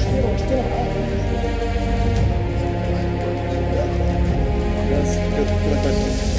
Biraz yaklaştık.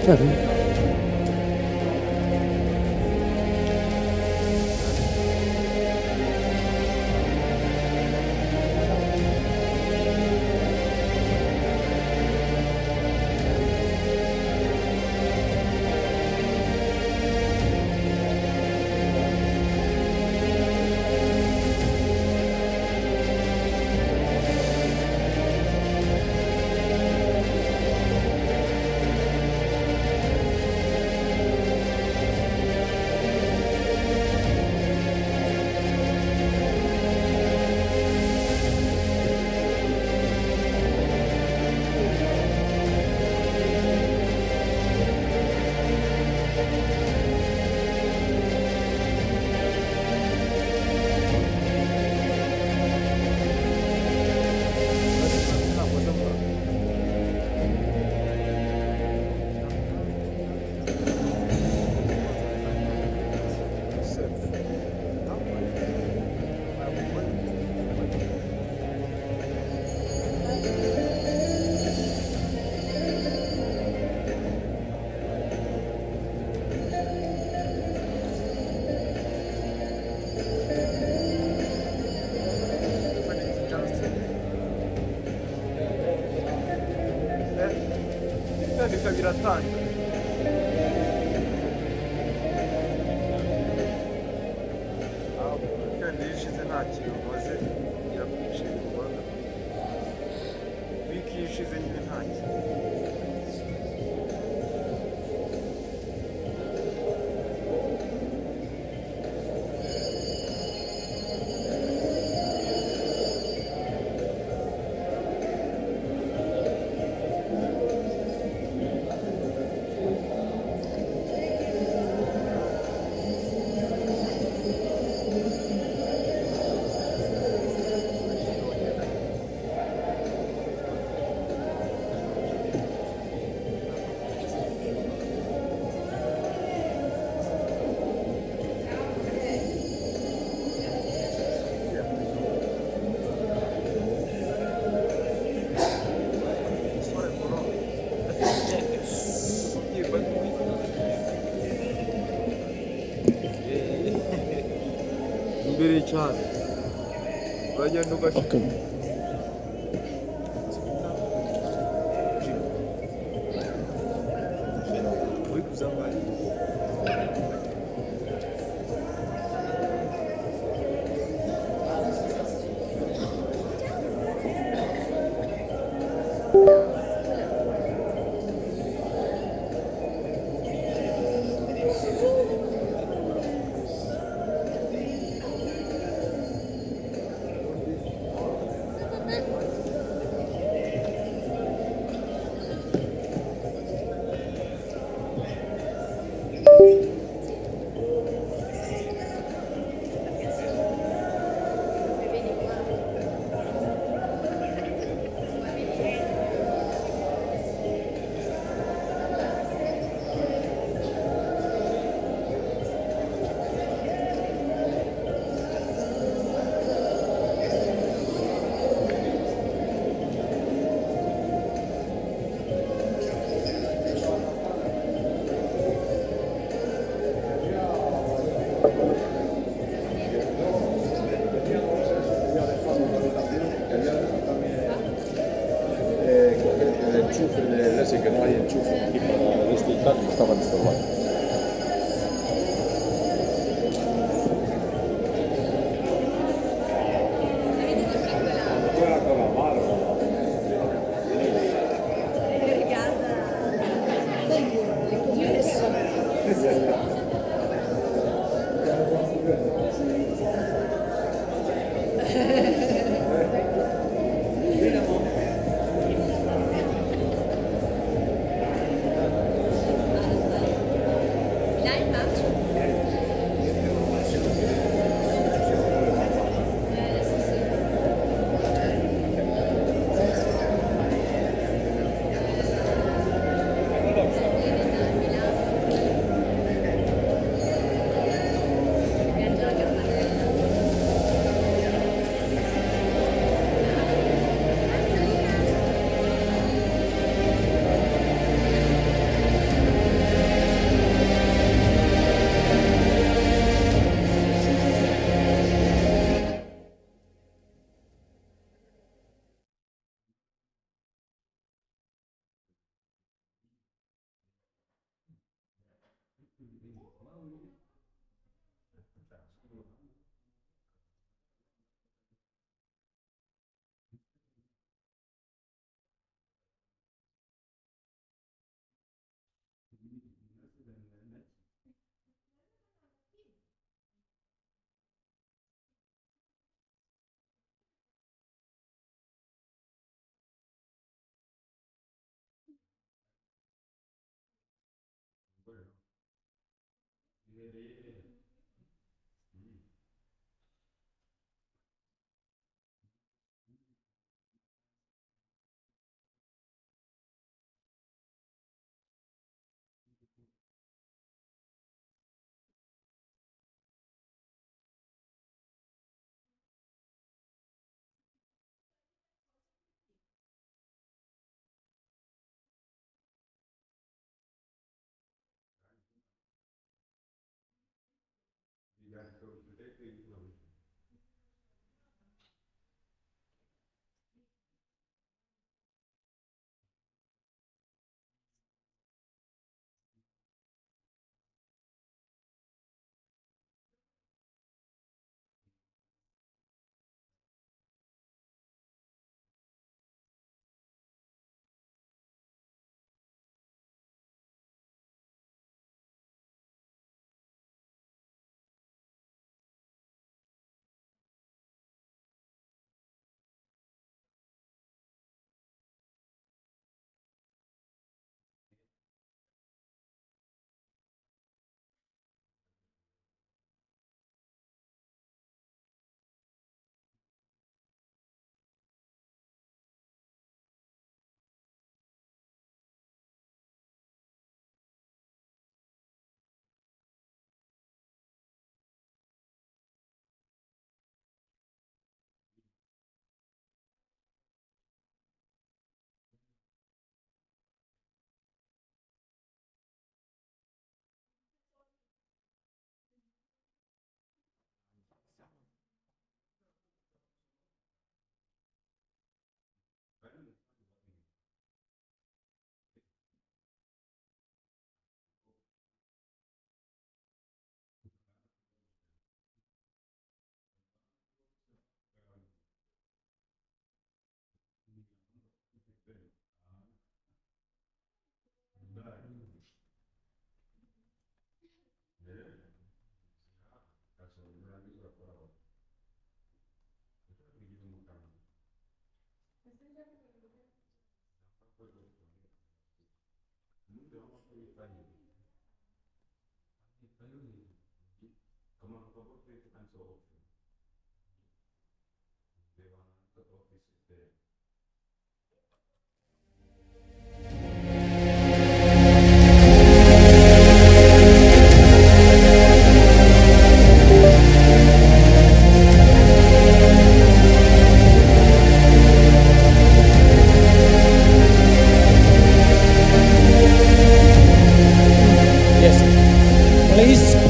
Tabii. biratanga kandi iyo ishize nta kintu umaze irakwiciye mu Rwanda wiki iyo ishize nyine nta kintu imbere cyane uragenda ugashyira uri kuzamara Que no hay enchufe aquí para este y tal, que estaban estorbando.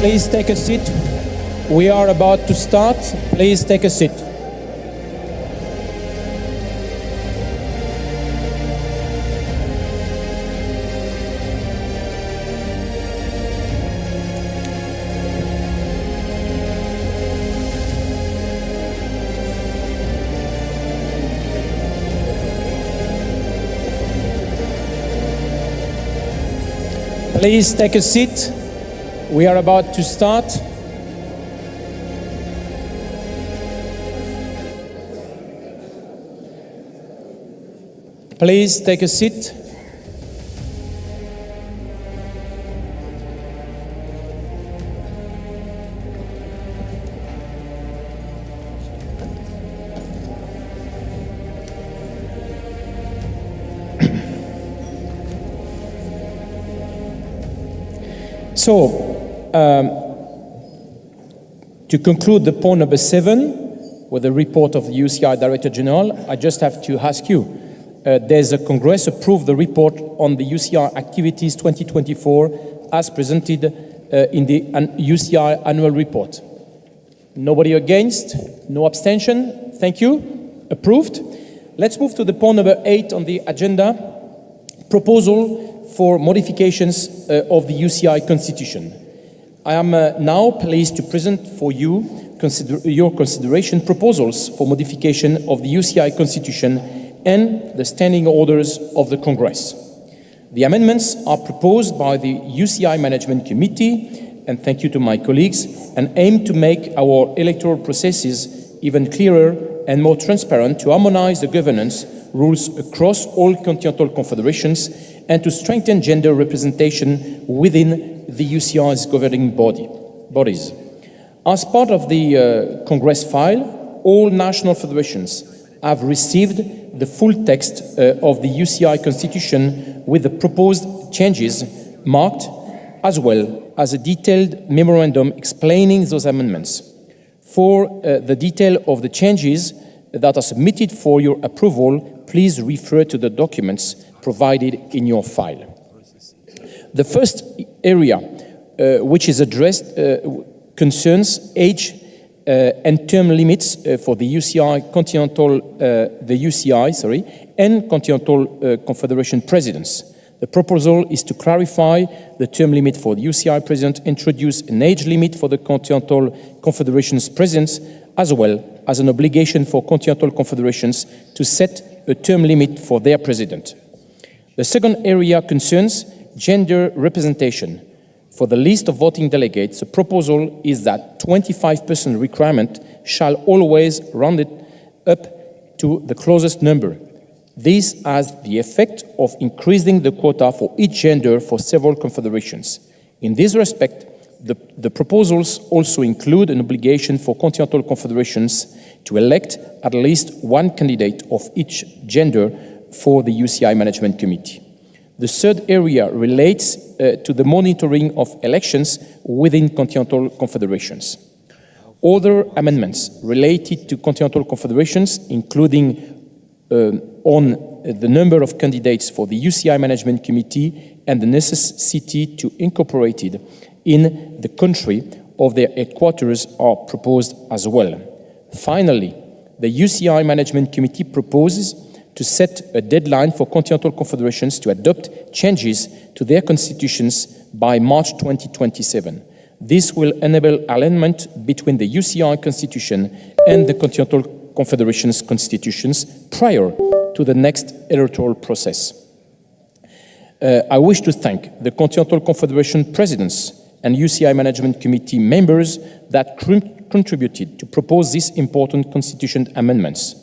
Please take a seat. We are about to start. Please take a seat. Please take a seat. We are about to start. Please take a seat. So, to conclude the point number 7 with the report of the UCI Director General, I just have to ask you, does the Congress approve the report on the UCI activities 2024 as presented in the UCI annual report? Nobody against? No abstention? Thank you. Approved. Let's move to the point number 8 on the agenda, proposal for modifications of the UCI Constitution. I am now pleased to present for you your consideration proposals for modification of the UCI Constitution and the standing orders of the Congress. The amendments are proposed by the UCI Management Committee, and thank you to my colleagues, and aim to make our electoral processes even clearer and more transparent, to harmonize the governance rules across all continental confederations, and to strengthen gender representation within the UCI's governing body. bodies. As part of the Congress file, all national federations have received the full text of the UCI Constitution with the proposed changes marked, as well as a detailed memorandum explaining those amendments. For the detail of the changes that are submitted for your approval, please refer to the documents provided in your file. The first area which is addressed concerns age and term limits for the UCI and Continental Confederation presidents. The proposal is to clarify the term limit for the UCI president, introduce an age limit for the Continental Confederation's presidents, as well as an obligation for Continental Confederations to set a term limit for their president. The second area concerns gender representation. For the list of voting delegates, the proposal is that 25% requirement shall always round it up to the closest number. This has the effect of increasing the quota for each gender for several confederations. In this respect, the proposals also include an obligation for continental confederations to elect at least one candidate of each gender for the UCI Management Committee. The third area relates to the monitoring of elections within continental confederations. Other amendments related to continental confederations, including on the number of candidates for the UCI Management Committee and the necessity to incorporate it in the country of their headquarters, are proposed as well. Finally, the UCI Management Committee proposes to set a deadline for continental confederations to adopt changes to their constitutions by March 2027. This will enable alignment between the UCI Constitution and the Continental Confederation's constitutions prior to the next electoral process. I wish to thank the Continental Confederation presidents and UCI Management Committee members that contributed to propose these important constitution amendments.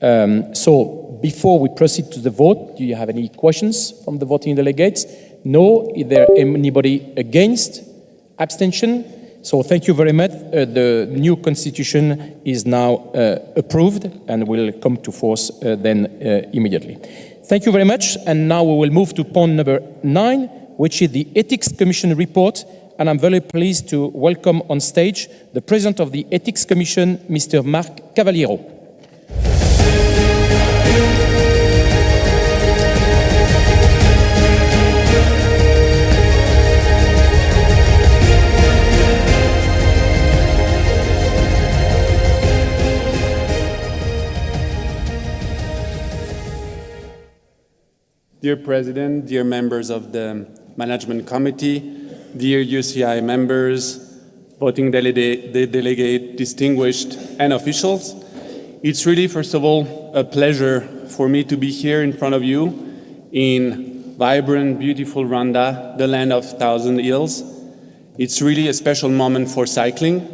So before we proceed to the vote, do you have any questions from the voting delegates? No? Is there anybody against? Abstention? So thank you very much. The new constitution is now approved and will come to force then immediately. Thank you very much. And now we will move to point number 9, which is the Ethics Commission report. And I'm very pleased to welcome on stage the President of the Ethics Commission, Mr. Marc Cavaliero. Dear President, dear members of the Management Committee, dear UCI members, voting delegate, distinguished and officials, it's really, first of all, a pleasure for me to be here in front of you in vibrant, beautiful Rwanda, the land of thousand hills. It's really a special moment for cycling,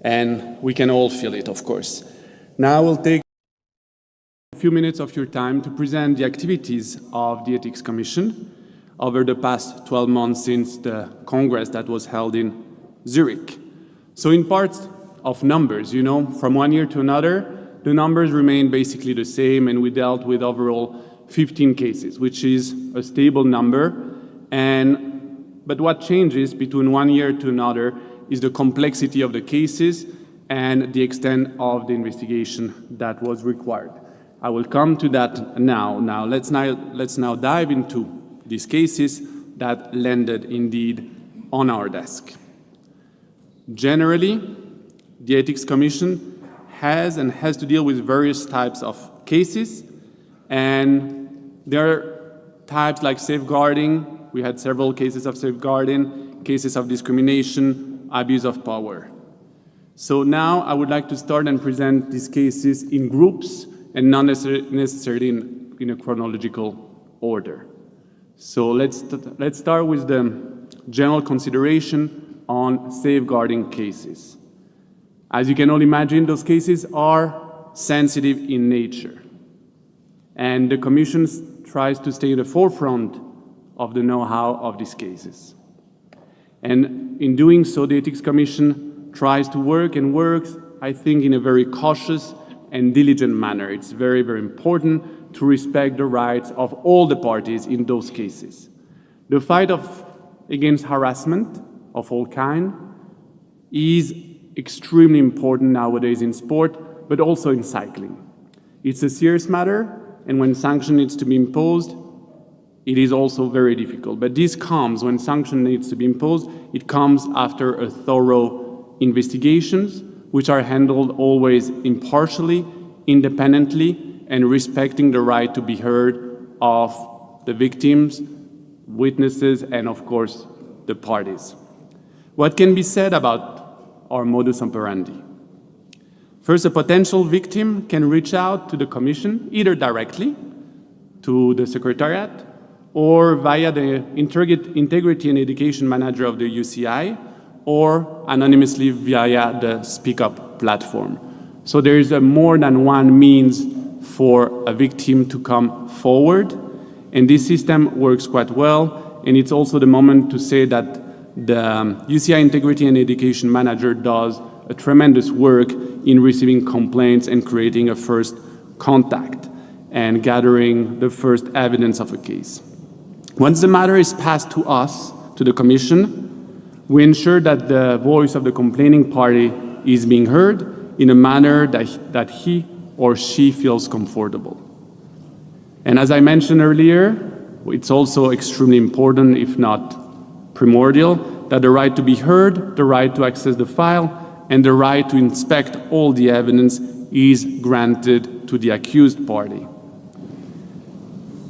and we can all feel it, of course. Now I will take a few minutes of your time to present the activities of the Ethics Commission over the past 12 months since the Congress that was held in Zurich. So in parts of numbers, you know, from one year to another, the numbers remain basically the same, and we dealt with overall 15 cases, which is a stable number. But what changes between one year to another is the complexity of the cases and the extent of the investigation that was required. I will come to that now. Let's now dive into these cases that landed indeed on our desk. Generally, the Ethics Commission has to deal with various types of cases, and there are types like safeguarding. We had several cases of safeguarding, cases of discrimination, abuse of power. So now I would like to start and present these cases in groups and not necessarily in a chronological order. So let's start with the general consideration on safeguarding cases. As you can all imagine, those cases are sensitive in nature, and the Commission tries to stay at the forefront of the know-how of these cases. And in doing so, the Ethics Commission tries to work and works, I think, in a very cautious and diligent manner. It's very, very important to respect the rights of all the parties in those cases. The fight against harassment of all kind is extremely important nowadays in sport, but also in cycling. It's a serious matter, and when sanction needs to be imposed, it is also very difficult. But this comes, when sanction needs to be imposed, it comes after a thorough investigations, which are handled always impartially, independently, and respecting the right to be heard of the victims, witnesses, and of course, the parties. What can be said about our modus operandi? First, a potential victim can reach out to the Commission, either directly to the Secretariat or via the Integrity and Education Manager of the UCI, or anonymously via the Speak Up platform. So there is more than one means for a victim to come forward, and this system works quite well, and it's also the moment to say that the UCI Integrity and Education Manager does a tremendous work in receiving complaints and creating a first contact and gathering the first evidence of a case. Once the matter is passed to us, to the Commission, we ensure that the voice of the complaining party is being heard in a manner that he or she feels comfortable. And as I mentioned earlier, it's also extremely important, if not primordial, that the right to be heard, the right to access the file, and the right to inspect all the evidence is granted to the accused party.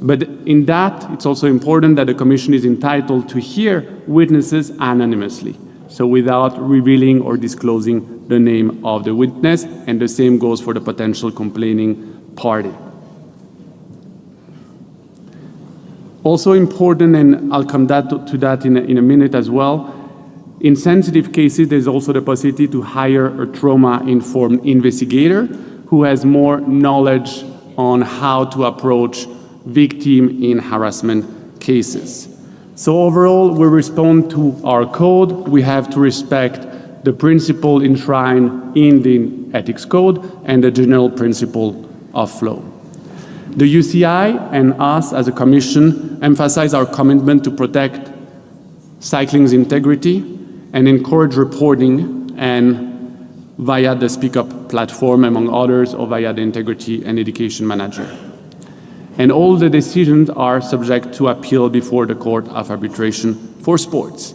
But in that, it's also important that the Commission is entitled to hear witnesses anonymously, so without revealing or disclosing the name of the witness, and the same goes for the potential complaining party. Also important, and I'll come to that in a minute as well, in sensitive cases, there's also the possibility to hire a trauma-informed investigator who has more knowledge on how to approach victim in harassment cases. So overall, we respond to our code. We have to respect the principle enshrined in the ethics code and the general principle of flow. The UCI and us as a commission emphasize our commitment to protect cycling's integrity and encourage reporting, and via the Speak Up platform, among others, or via the Integrity and Education Manager. And all the decisions are subject to appeal before the Court of Arbitration for Sports.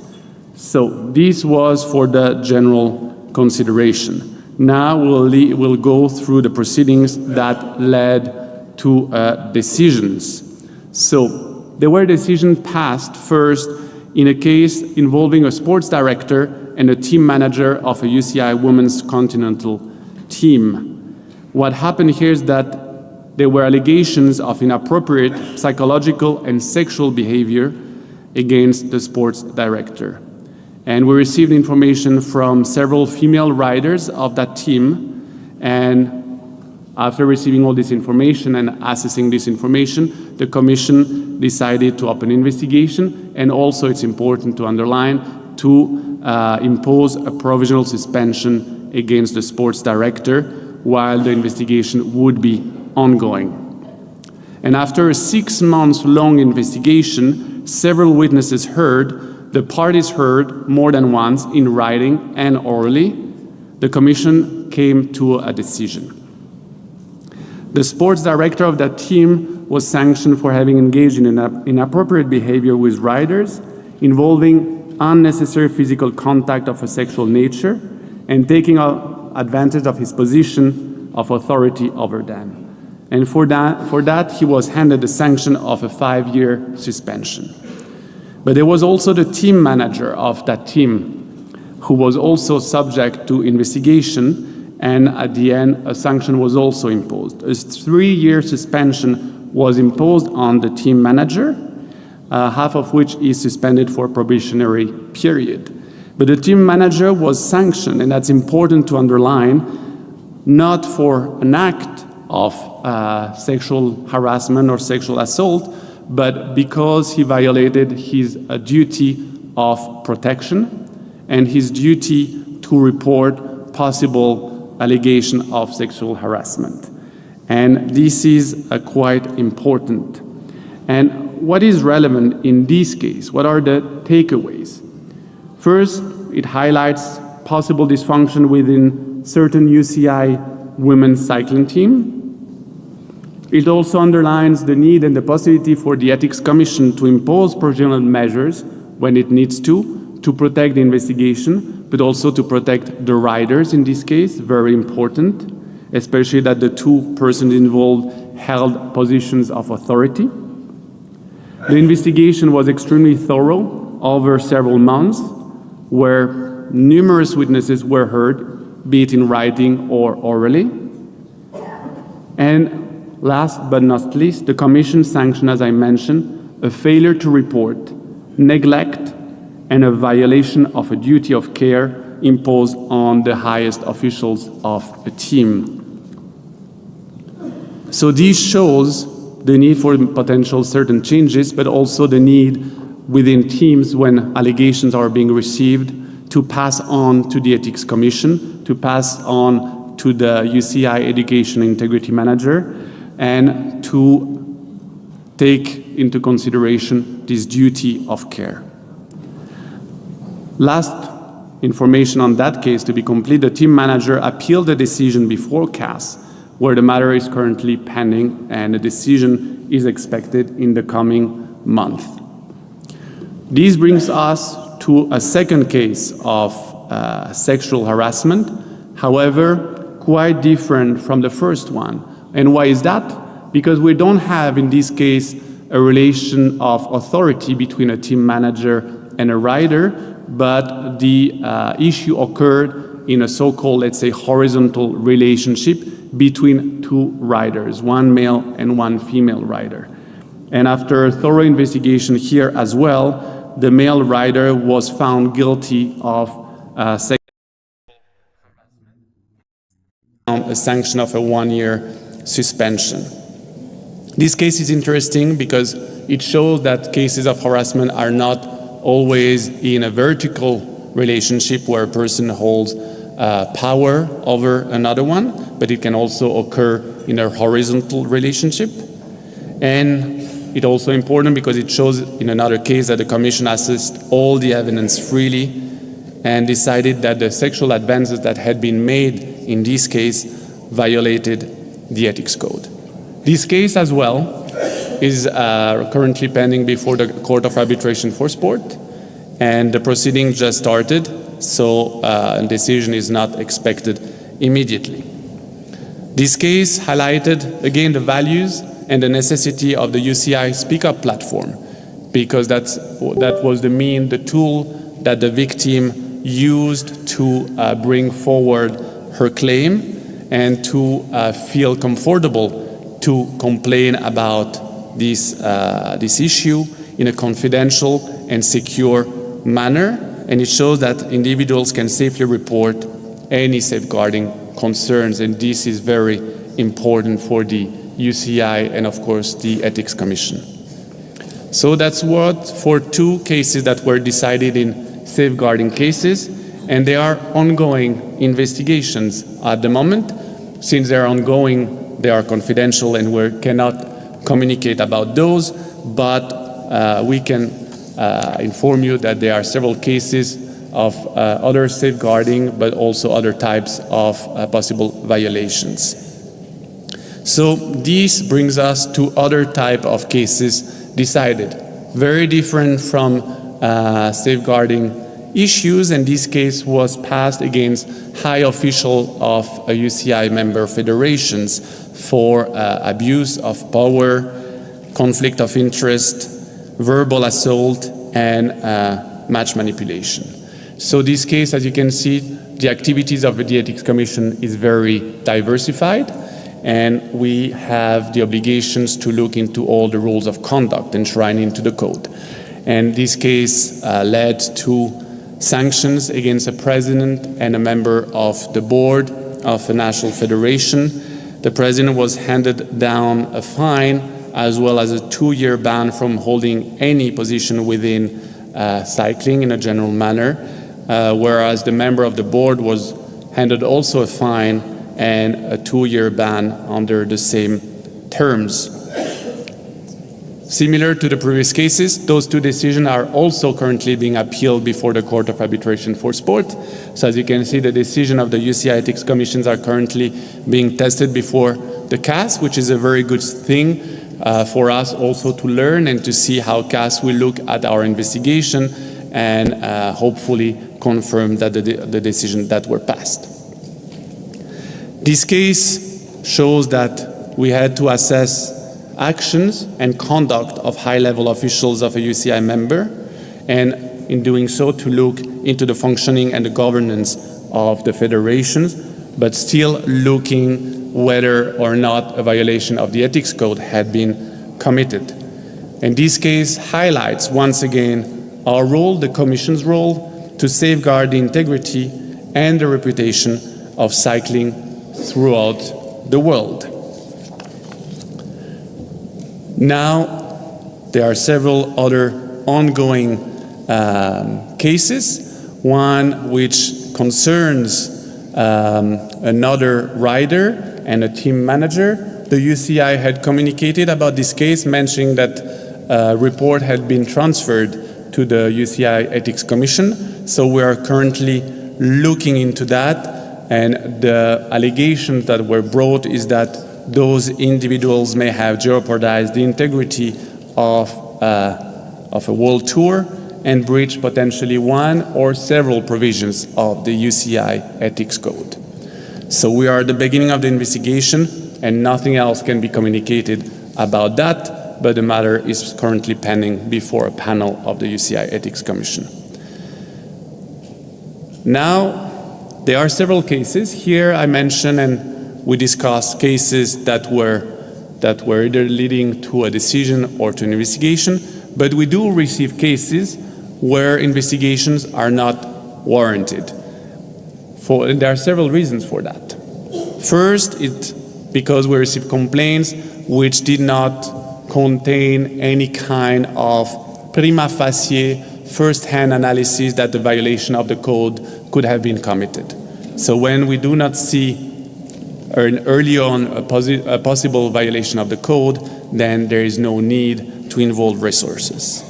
So this was for the general consideration. Now we'll go through the proceedings that led to decisions. So there were decisions passed first in a case involving a sports director and a team manager of a UCI women's continental team. What happened here is that there were allegations of inappropriate psychological and sexual behavior against the sports director. And we received information from several female riders of that team, and after receiving all this information and assessing this information, the Commission decided to open investigation, and also it's important to underline to impose a provisional suspension against the sports director while the investigation would be ongoing. And after a 6 months long investigation, several witnesses heard, the parties heard more than once in writing and orally, the Commission came to a decision. The sports director of that team was sanctioned for having engaged in inappropriate behavior with riders, involving unnecessary physical contact of a sexual nature, and taking advantage of his position of authority over them. And for that, he was handed the sanction of a 5-year suspension. But there was also the team manager of that team, who was also subject to investigation, and at the end, a sanction was also imposed. A 3-year suspension was imposed on the team manager, half of which is suspended for a probationary period. But the team manager was sanctioned, and that's important to underline, not for an act of sexual harassment or sexual assault, but because he violated his duty of protection and his duty to report possible allegation of sexual harassment. And this is quite important. And what is relevant in this case? What are the takeaways? First, it highlights possible dysfunction within certain UCI women's cycling team. It also underlines the need and the possibility for the Ethics Commission to impose procedural measures when it needs to protect the investigation, but also to protect the riders in this case, very important, especially that the two persons involved held positions of authority. The investigation was extremely thorough over several months, where numerous witnesses were heard, be it in writing or orally. And last but not least, the Commission sanctioned, as I mentioned, a failure to report, neglect, and a violation of a duty of care imposed on the highest officials of a team. So this shows the need for potential certain changes, but also the need within teams when allegations are being received to pass on to the Ethics Commission, to pass on to the UCI Education Integrity Manager, and to take into consideration this duty of care. Last information on that case to be complete, the team manager appealed the decision before CAS, where the matter is currently pending and a decision is expected in the coming month. This brings us to a second case of sexual harassment, however, quite different from the first one. And why is that? Because we don't have, in this case, a relation of authority between a team manager and a rider, but the issue occurred in a so-called, let's say, horizontal relationship between two riders, one male and one female rider. And after a thorough investigation here as well, the male rider was found guilty of sexual harassment, a sanction of a 1-year suspension. This case is interesting because it shows that cases of harassment are not always in a vertical relationship where a person holds power over another one, but it can also occur in a horizontal relationship. And it's also important because it shows in another case that the Commission assessed all the evidence freely and decided that the sexual advances that had been made in this case violated the ethics code. This case as well is currently pending before the Court of Arbitration for Sport, and the proceeding just started, so a decision is not expected immediately. This case highlighted again the values and the necessity of the UCI Speak Up platform, because that was the tool that the victim used to bring forward her claim and to feel comfortable to complain about this issue in a confidential and secure manner. And it shows that individuals can safely report any safeguarding concerns, and this is very important for the UCI and of course the Ethics Commission. So that's what for 2 cases that were decided in safeguarding cases, and there are ongoing investigations at the moment. Since they are ongoing, they are confidential and we cannot communicate about those, but we can inform you that there are several cases of other safeguarding, but also other types of possible violations. So this brings us to other type of cases decided, very different from safeguarding issues, and this case was passed against high official of a UCI member federations for abuse of power, conflict of interest, verbal assault, and match manipulation. So this case, as you can see, the activities of the Ethics Commission is very diversified, and we have the obligations to look into all the rules of conduct enshrined into the code. And this case led to sanctions against a president and a member of the board of a national federation. The president was handed down a fine as well as a 2-year ban from holding any position within cycling in a general manner, whereas the member of the board was handed also a fine and a 2-year ban under the same terms. Similar to the previous cases, those two decisions are also currently being appealed before the Court of Arbitration for Sport. So as you can see, the decision of the UCI Ethics Commissions are currently being tested before the CAS, which is a very good thing for us also to learn and to see how CAS will look at our investigation and hopefully confirm that the decisions that were passed. This case shows that we had to assess actions and conduct of high-level officials of a UCI member, and in doing so to look into the functioning and the governance of the federations, but still looking whether or not a violation of the ethics code had been committed. And this case highlights once again our role, the Commission's role, to safeguard the integrity and the reputation of cycling throughout the world. Now, there are several other ongoing cases. One which concerns another rider and a team manager. The UCI had communicated about this case, mentioning that a report had been transferred to the UCI Ethics Commission. So we are currently looking into that, and the allegations that were brought is that those individuals may have jeopardized the integrity of a world tour and breached potentially one or several provisions of the UCI Ethics Code. So we are at the beginning of the investigation, and nothing else can be communicated about that, but the matter is currently pending before a panel of the UCI Ethics Commission. Now, there are several cases. Here I mention and we discussed cases that were either leading to a decision or to an investigation, but we do receive cases where investigations are not warranted. And there are several reasons for that. First, it's because we receive complaints which did not contain any kind of prima facie first-hand analysis that the violation of the code could have been committed. So when we do not see early on a possible violation of the code, then there is no need to involve resources.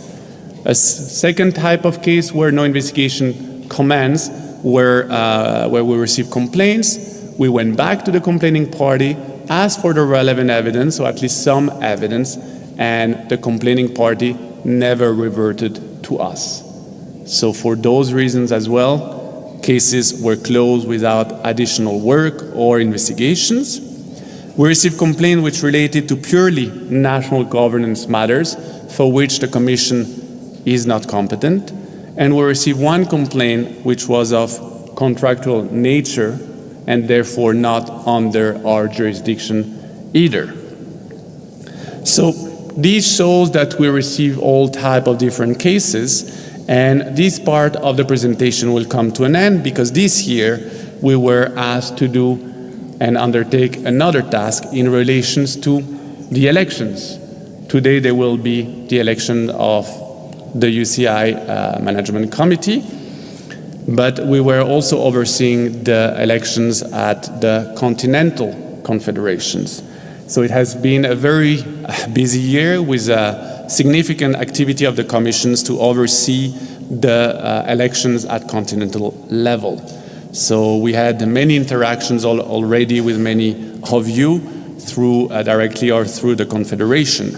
A second type of case where no investigation commenced, where we received complaints, we went back to the complaining party, asked for the relevant evidence, or at least some evidence, and the complaining party never reverted to us. So for those reasons as well, cases were closed without additional work or investigations. We received complaints which related to purely national governance matters for which the Commission is not competent. And we received one complaint which was of contractual nature and therefore not under our jurisdiction either. So this shows that we receive all types of different cases. And this part of the presentation will come to an end because this year we were asked to do and undertake another task in relations to the elections. Today there will be the election of the UCI Management Committee, but we were also overseeing the elections at the continental confederations. So it has been a very busy year with significant activity of the commissions to oversee the elections at continental level. So we had many interactions already with many of you through directly or through the confederation.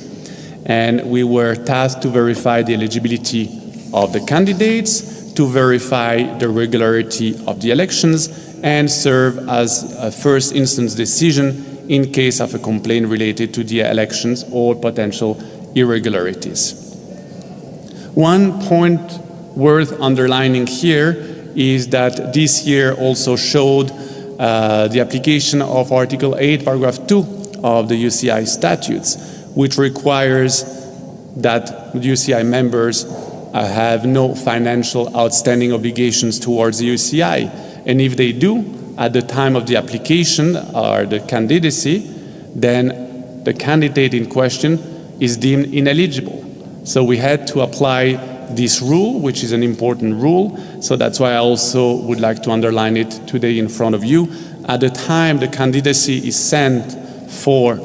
And we were tasked to verify the eligibility of the candidates, to verify the regularity of the elections, and serve as a first instance decision in case of a complaint related to the elections or potential irregularities. One point worth underlining here is that this year also showed the application of Article 8, Paragraph 2 of the UCI statutes, which requires that UCI members have no financial outstanding obligations towards the UCI. And if they do, at the time of the application or the candidacy, then the candidate in question is deemed ineligible. So we had to apply this rule, which is an important rule. So that's why I also would like to underline it today in front of you. At the time the candidacy is sent for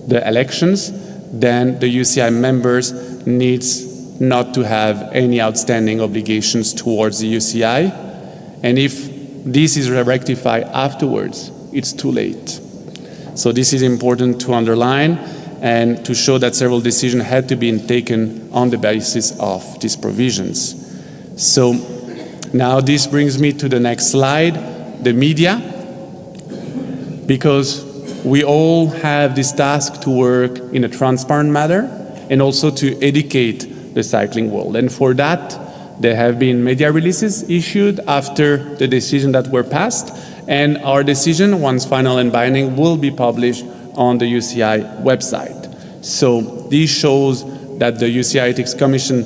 the elections, then the UCI members needs not to have any outstanding obligations towards the UCI. And if this is rectified afterwards, it's too late. So this is important to underline and to show that several decisions had to be taken on the basis of these provisions. So now this brings me to the next slide, the media, because we all have this task to work in a transparent manner and also to educate the cycling world. And for that, there have been media releases issued after the decision that were passed, and our decision, once final and binding, will be published on the UCI website. So this shows that the UCI Ethics Commission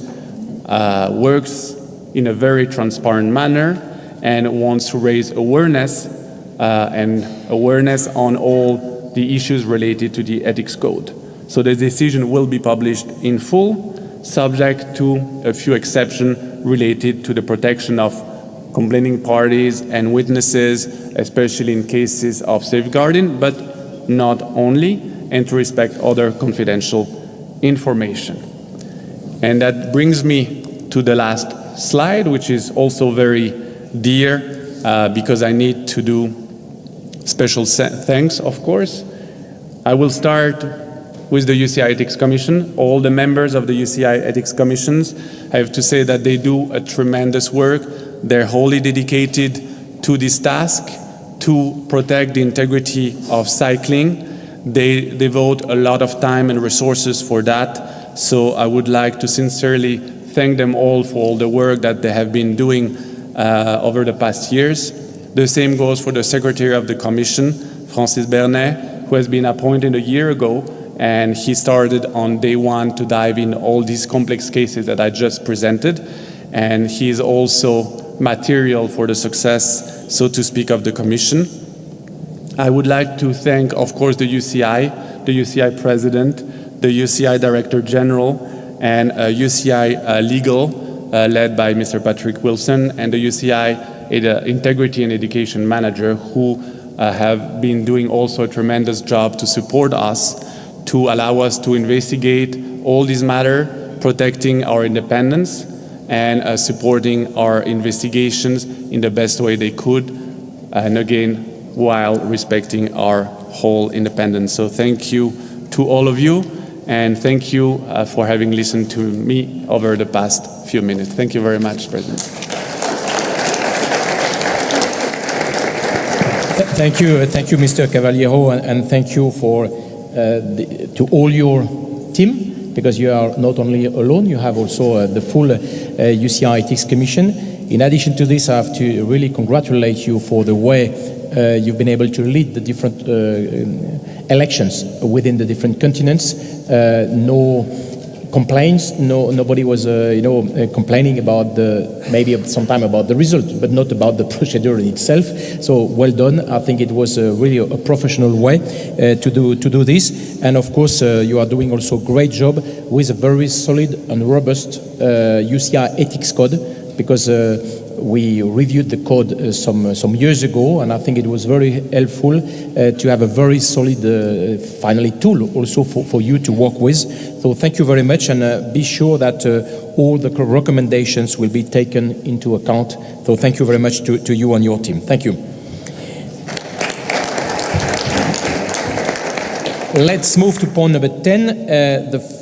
works in a very transparent manner and wants to raise awareness on all the issues related to the ethics code. So the decision will be published in full, subject to a few exceptions related to the protection of complaining parties and witnesses, especially in cases of safeguarding, but not only, and to respect other confidential information. And that brings me to the last slide, which is also very dear because I need to do special thanks, of course. I will start with the UCI Ethics Commission. All the members of the UCI Ethics Commissions, I have to say that they do a tremendous work. They're wholly dedicated to this task, to protect the integrity of cycling. They devote a lot of time and resources for that. So I would like to sincerely thank them all for all the work that they have been doing over the past years. The same goes for the Secretary of the Commission, Francis Bernet, who has been appointed a year ago, and he started on day one to dive in all these complex cases that I just presented. And he is also material for the success, so to speak, of the Commission. I would like to thank, of course, the UCI President, the UCI Director General, and UCI Legal, led by Mr. Patrick Wilson, and the UCI Integrity and Education Manager, who have been doing also a tremendous job to support us, to allow us to investigate all these matters, protecting our independence and supporting our investigations in the best way they could, and again, while respecting our whole independence. So thank you to all of you, and thank you for having listened to me over the past few minutes. Thank you very much, President. Thank you, Mr. Cavaliero, and thank you for to all your team, because you are not only alone, you have also the full UCI Ethics Commission. In addition to this, I have to really congratulate you for the way you've been able to lead the different elections within the different continents. No complaints, nobody was complaining about maybe sometime about the result, but not about the procedure in itself. So well done. I think it was really a professional way to do this. And of course, you are doing also a great job with a very solid and robust UCI ethics code, because we reviewed the code some years ago, and I think it was very helpful to have a very solid, finally, tool also for you to work with. So thank you very much, and be sure that all the recommendations will be taken into account. So thank you very much to you and your team. Thank you. Let's move to point number 10, the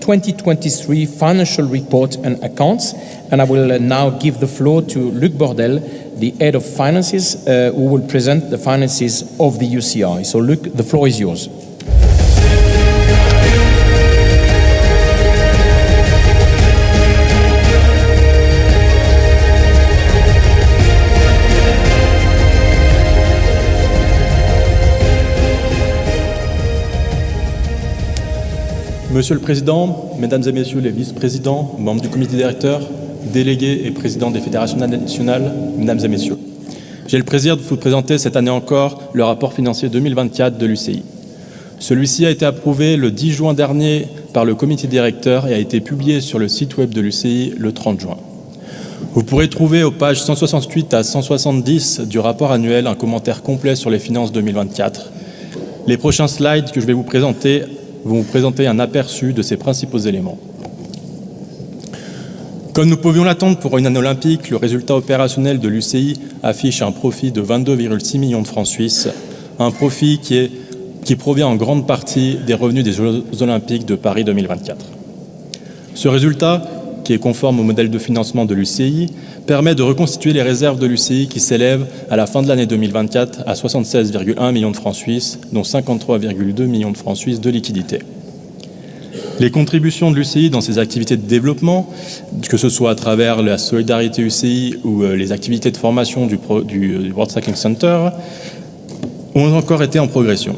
2023 financial report and accounts, and I will now give the floor to Luc Bordel, the head of finances, who will present the finances of the UCI. So Luc, the floor is yours. Monsieur le Président, Mesdames et Messieurs les vice-présidents, membres du comité directeur, délégués et présidents des fédérations nationales, Mesdames et Messieurs. J'ai le plaisir de vous présenter cette année encore le rapport financier 2024 de l'UCI. Celui-ci a été approuvé le 10 juin dernier par par le comité directeur et a été publié sur le site web de l'UCI le 30 juin. Vous pourrez trouver aux pages 168 à 170 du rapport annuel un commentaire complet sur les finances 2024. Les prochains slides que je vais vous présenter vont vous présenter un aperçu de ces principaux éléments. Comme nous pouvions l'attendre pour une année olympique, le résultat opérationnel de l'UCI affiche un profit de 22,6 millions de francs suisses, un profit qui provient en grande partie des revenus des Jeux olympiques de Paris 2024. Ce résultat, qui est conforme au modèle de financement de l'UCI, permet de reconstituer les réserves de l'UCI qui s'élèvent à la fin de l'année 2024 à 76,1 millions de francs suisses, dont 53,2 millions de francs suisses de liquidités. Les contributions de l'UCI dans ses activités de développement, que ce soit à travers la solidarité UCI ou les activités de formation du World Cycling Center, ont encore été en progression.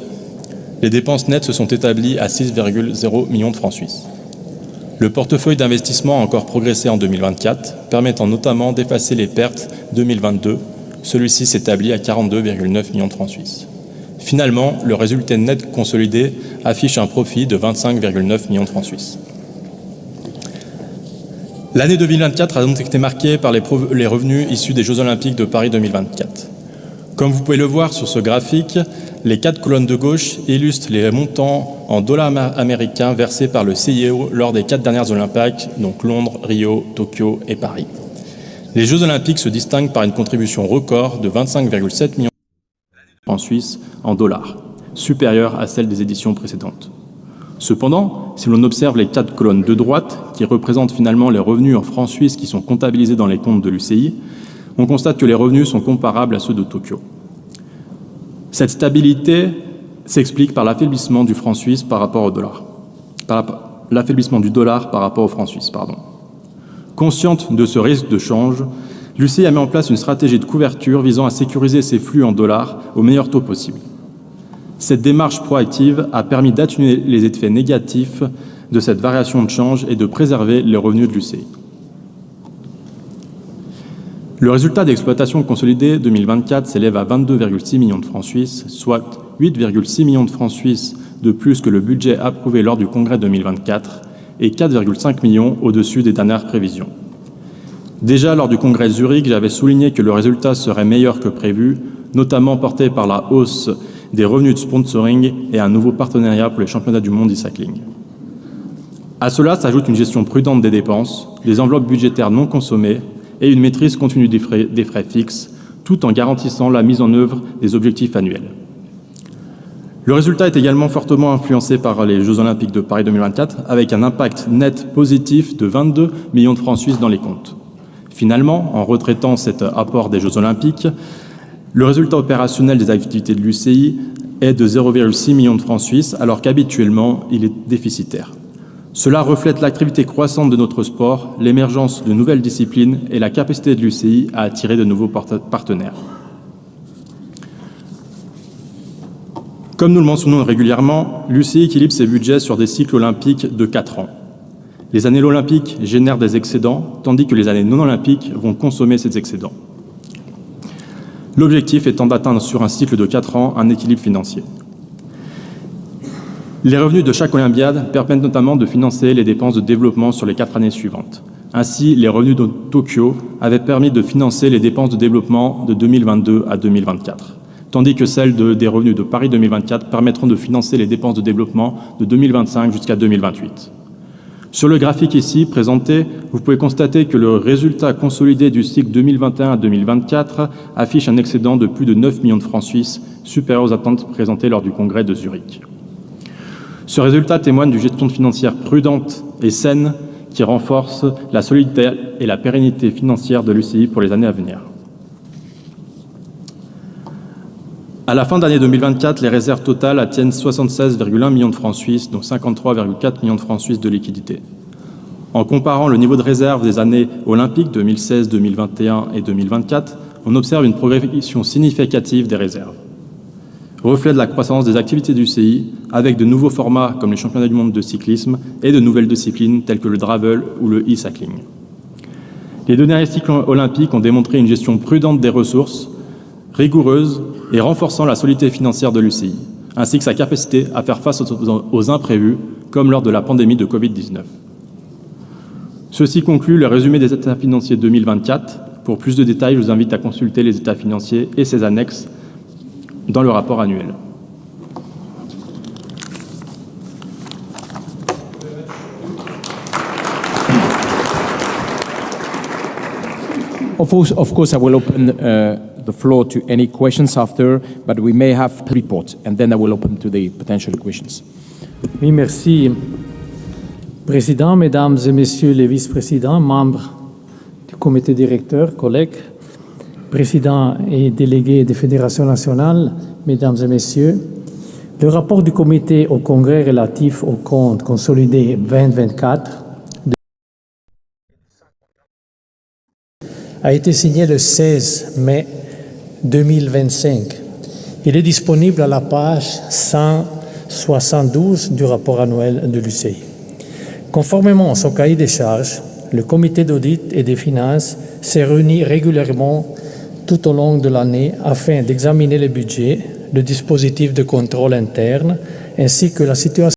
Les dépenses nettes se sont établies à 6,0 millions de francs suisses. Le portefeuille d'investissement a encore progressé en 2024, permettant notamment d'effacer les pertes 2022. Celui-ci s'établit à 42,9 millions de francs suisses. Finalement, le résultat net consolidé affiche un profit de 25,9 millions de francs suisses. L'année 2024 a donc été marquée par les revenus issus des Jeux olympiques de Paris 2024. Comme vous pouvez le voir sur ce graphique, les 4 colonnes de gauche illustrent les montants en dollars américains versés par le CIO lors des 4 dernières Olympiques, donc Londres, Rio, Tokyo et Paris. Les Jeux olympiques se distinguent par une contribution record de 25,7 millions en Suisse en dollars, supérieure à celle des éditions précédentes. Cependant, si l'on observe les 4 colonnes de droite, qui représentent finalement les revenus en francs suisses qui sont comptabilisés dans les comptes de l'UCI, on constate que les revenus sont comparables à ceux de Tokyo. Cette stabilité s'explique par l'affaiblissement du franc suisse par rapport au dollar. L'affaiblissement du dollar par rapport au franc suisse, pardon. Consciente de ce risque de change, l'UCI a mis en place une stratégie de couverture visant à sécuriser ses flux en dollars au meilleur taux possible. Cette démarche proactive a permis d'atténuer les effets négatifs de cette variation de change et de préserver les revenus de l'UCI. Le résultat d'exploitation consolidé 2024 s'élève à 22,6 millions de francs suisses, soit 8,6 millions de francs suisses de plus que le budget approuvé lors du congrès 2024 et 4,5 millions au-dessus des dernières prévisions. Déjà lors du congrès de Zurich, j'avais souligné que le résultat serait meilleur que prévu, notamment porté par la hausse des revenus de sponsoring et un nouveau partenariat pour les championnats du monde e-cycling. À cela s'ajoute une gestion prudente des dépenses, des enveloppes budgétaires non consommées et une maîtrise continue des frais fixes, tout en garantissant la mise en œuvre des objectifs annuels. Le résultat est également fortement influencé par les Jeux olympiques de Paris 2024, avec un impact net positif de 22 millions de francs suisses dans les comptes. Finalement, en retraitant cet apport des Jeux olympiques, le résultat opérationnel des activités de l'UCI est de 0,6 millions de francs suisses, alors qu'habituellement, il est déficitaire. Cela reflète l'activité croissante de notre sport, l'émergence de nouvelles disciplines et la capacité de l'UCI à attirer de nouveaux partenaires. Comme nous le mentionnons régulièrement, l'UCI équilibre ses budgets sur des cycles olympiques de 4 ans. Les années olympiques génèrent des excédents, tandis que les années non olympiques vont consommer ces excédents. L'objectif étant d'atteindre sur un cycle de 4 ans un équilibre financier. Les revenus de chaque Olympiade permettent notamment de financer les dépenses de développement sur les 4 années suivantes. Ainsi, les revenus de Tokyo avaient permis de financer les dépenses de développement de 2022 à 2024, tandis que celles des revenus de Paris 2024 permettront de financer les dépenses de développement de 2025 jusqu'à 2028. Sur le graphique ici présenté, vous pouvez constater que le résultat consolidé du cycle 2021 à 2024 affiche un excédent de plus de 9 millions de francs suisses, supérieur aux attentes présentées lors du congrès de Zurich. Ce résultat témoigne d'une gestion financière prudente et saine qui renforce la solidité et la pérennité financière de l'UCI pour les années à venir. À la fin d'année 2024, les réserves totales atteignent 76,1 millions de francs suisses, dont 53,4 millions de francs suisses de liquidités. En comparant le niveau de réserve des années olympiques 2016, 2021 et 2024, on observe une progression significative des réserves. Reflet de la croissance des activités du CI, avec de nouveaux formats comme les championnats du monde de cyclisme et de nouvelles disciplines telles que le gravel ou le e-cycling. Les deux derniers cycles olympiques ont démontré une gestion prudente des ressources, rigoureuse et renforçant la solidité financière de l'UCI, ainsi que sa capacité à faire face aux imprévus, comme lors de la pandémie de Covid-19. Ceci conclut le résumé des états financiers 2024. Pour plus de détails, je vous invite à consulter les états financiers et ses annexes dans le rapport annuel. Of course, I will open the floor to any questions after, but we may have a report, and then I will open to the potential questions. Oui, merci. Président, Mesdames et Messieurs les vice-présidents, membres du comité directeur, collègues, présidents et délégués des fédérations nationales, Mesdames et Messieurs, le rapport du comité au Congrès relatif aux comptes consolidés 2024 a été signé le 16 mai 2025. Il est disponible à la page 172 du rapport annuel de l'UCI. Conformément à son cahier des charges, le comité d'audit et des finances s'est réuni régulièrement tout au long de l'année afin d'examiner le budget, le dispositif de contrôle interne ainsi que la situation